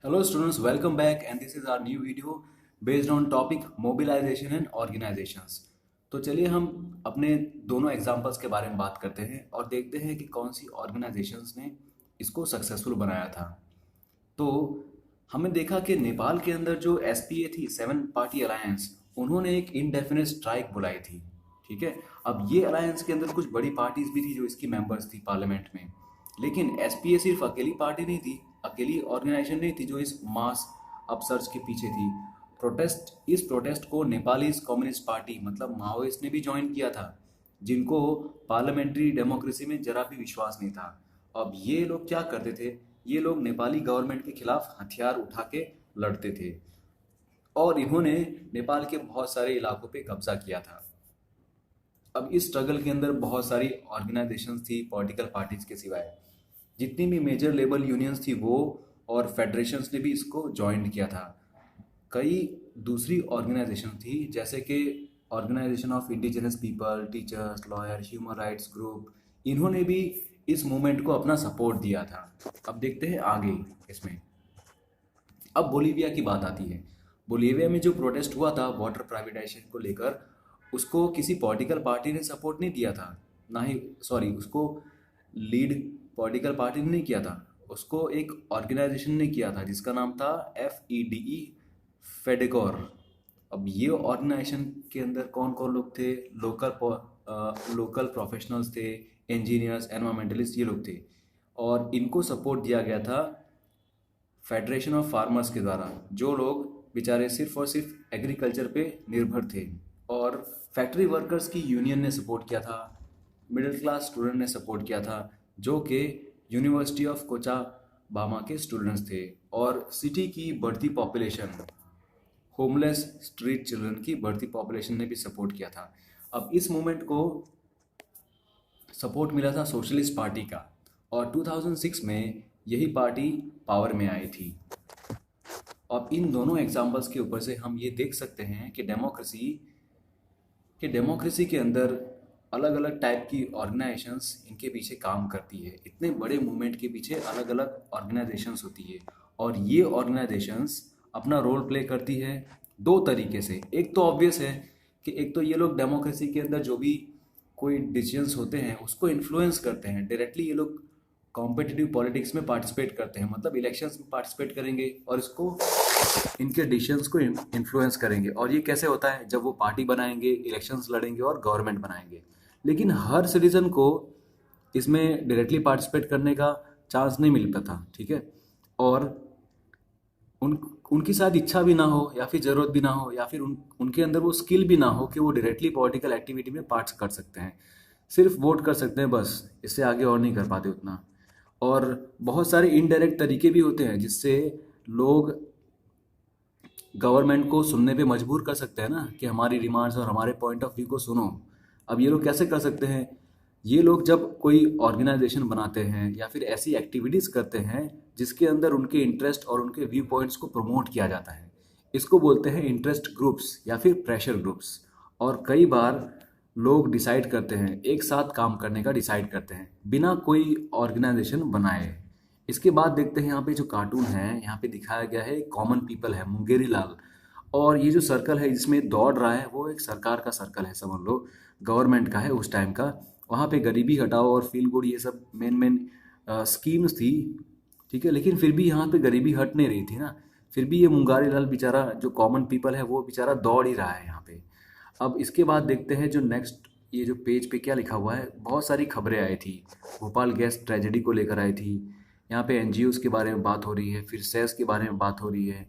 Hello students, welcome back and this is our new video based on topic mobilization and organizations। तो चलिए हम अपने दोनों examples के बारे में बात करते हैं और देखते हैं कि कौन सी ऑर्गेनाइजेशंस ने इसको सक्सेसफुल बनाया था। तो हमने देखा कि नेपाल के अंदर जो एसपीए थी, सेवन पार्टी अलायंस, उन्होंने एक इनडेफिनेट स्ट्राइक बुलाई थी। ठीक है, अब ये अलायंस के अंदर कुछ बड़ी पार्टीज भी थी जो इसकी मेंबर्स थी पार्लियामेंट में, लेकिन एसपीए सिर्फ अकेली पार्टी नहीं थी, अकेली ऑर्गेनाइजेशन नहीं थी जो इस मास अपसर्ज के पीछे थी। इस प्रोटेस्ट को नेपालीज कम्युनिस्ट पार्टी मतलब माओइस्ट ने भी ज्वाइन किया था, जिनको पार्लियामेंट्री डेमोक्रेसी में जरा भी विश्वास नहीं था। अब ये लोग क्या करते थे, ये लोग नेपाली गवर्नमेंट के खिलाफ हथियार उठा के लड़ते थे और इन्होंने नेपाल के बहुत सारे इलाकों पे कब्जा किया था। अब इस स्ट्रगल के अंदर बहुत सारी ऑर्गेनाइजेशंस थी पॉलिटिकल पार्टीज के सिवाय, जितनी भी मेजर लेबल यूनियंस थी वो और फेडरेशंस ने भी इसको ज्वाइन किया था। कई दूसरी ऑर्गेनाइजेशन थी जैसे कि organisation of indigenous people, teachers, lawyer, human rights group, इन्होंने भी इस मूवमेंट को अपना सपोर्ट दिया था। अब देखते हैं आगे इसमें। अब बोलीविया की बात आती है। बोलीविया में जो प्रोटेस्ट हुआ था वाटर प्राइवेटाइजेशन को लेकर, उसको किसी पॉलिटिकल पार्टी ने सपोर्ट नहीं दिया था, ना ही उसको लीड पॉलिटिकल पार्टी ने नहीं किया था, उसको एक ऑर्गेनाइजेशन ने किया था जिसका नाम था FEDE, फेडेकोर। अब ये ऑर्गेनाइजेशन के अंदर कौन कौन लोग थे, लोकल प्रोफेशनल्स थे, इंजीनियर्स, एनवायरमेंटलिस्ट, ये लोग थे और इनको सपोर्ट दिया गया था फेडरेशन ऑफ फार्मर्स के द्वारा, जो लोग बेचारे सिर्फ और सिर्फ एग्रीकल्चर पे निर्भर थे। और फैक्ट्री वर्कर्स की यूनियन ने सपोर्ट किया था, मिडिल क्लास स्टूडेंट ने सपोर्ट किया था जो कि यूनिवर्सिटी ऑफ कोचाबामा के स्टूडेंट्स थे, और सिटी की बढ़ती पॉपुलेशन, होमलेस स्ट्रीट चिल्ड्रन की बढ़ती पॉपुलेशन ने भी सपोर्ट किया था। अब इस मूवमेंट को सपोर्ट मिला था सोशलिस्ट पार्टी का और 2006 में यही पार्टी पावर में आई थी। अब इन दोनों एग्जाम्पल्स के ऊपर से हम ये देख सकते हैं कि डेमोक्रेसी के अंदर अलग अलग टाइप की ऑर्गेनाइजेशंस इनके पीछे काम करती है। इतने बड़े मूवमेंट के पीछे अलग अलग ऑर्गेनाइजेशंस होती है और ये ऑर्गेनाइजेशंस अपना रोल प्ले करती है दो तरीके से। एक तो ऑब्वियस है कि एक तो ये लोग डेमोक्रेसी के अंदर जो भी कोई डिसीजंस होते हैं उसको इन्फ्लुएंस करते हैं डायरेक्टली। ये लोग कॉम्पिटिटिव पॉलिटिक्स में पार्टिसिपेट करते हैं, मतलब इलेक्शंस में पार्टिसिपेट करेंगे और इसको इनके डिसीजंस को इन्फ्लुएंस करेंगे। और ये कैसे होता है, जब वो पार्टी बनाएंगे, इलेक्शंस लड़ेंगे और गवर्नमेंट बनाएंगे। लेकिन हर सिटीजन को इसमें डायरेक्टली पार्टिसिपेट करने का चांस नहीं मिलता था, ठीक है। और उनकी शायद इच्छा भी ना हो या फिर ज़रूरत भी ना हो या फिर उनके अंदर वो स्किल भी ना हो कि वो डायरेक्टली पॉलिटिकल एक्टिविटी में पार्ट कर सकते हैं। सिर्फ वोट कर सकते हैं बस, इससे आगे और नहीं कर पाते उतना। और बहुत सारे इनडायरेक्ट तरीके भी होते हैं जिससे लोग गवर्नमेंट को सुनने पे मजबूर कर सकते हैं ना, कि हमारी डिमांड्स और हमारे पॉइंट ऑफ व्यू को सुनो। अब ये लोग कैसे कर सकते हैं, ये लोग जब कोई ऑर्गेनाइजेशन बनाते हैं या फिर ऐसी एक्टिविटीज़ करते हैं जिसके अंदर उनके इंटरेस्ट और उनके व्यू पॉइंट्स को प्रमोट किया जाता है, इसको बोलते हैं इंटरेस्ट ग्रुप्स या फिर प्रेशर ग्रुप्स। और कई बार लोग डिसाइड करते हैं, एक साथ काम करने का डिसाइड करते हैं बिना कोई ऑर्गेनाइजेशन बनाए। इसके बाद देखते हैं यहाँ पे जो कार्टून है, यहाँ पे दिखाया गया है कॉमन पीपल है, मुंगेरी लाल। और ये जो सर्कल है जिसमें दौड़ रहा है वो एक सरकार का सर्कल है, समझ लो गवर्नमेंट का है उस टाइम का। वहाँ पे गरीबी हटाओ और फील गुड, ये सब मेन स्कीम्स थी, ठीक है। लेकिन फिर भी यहाँ पे गरीबी हट नहीं रही थी ना, फिर भी ये मुंगारी लाल बेचारा जो कॉमन पीपल है वो बेचारा दौड़ ही रहा है यहाँ पे। अब इसके बाद देखते हैं जो नेक्स्ट, ये जो पेज पे क्या लिखा हुआ है, बहुत सारी खबरें आई थी। भोपाल गैस ट्रेजेडी को लेकर आई थी, यहाँ पे NGOs के बारे में बात हो रही है, फिर सेस के बारे में बात हो रही है,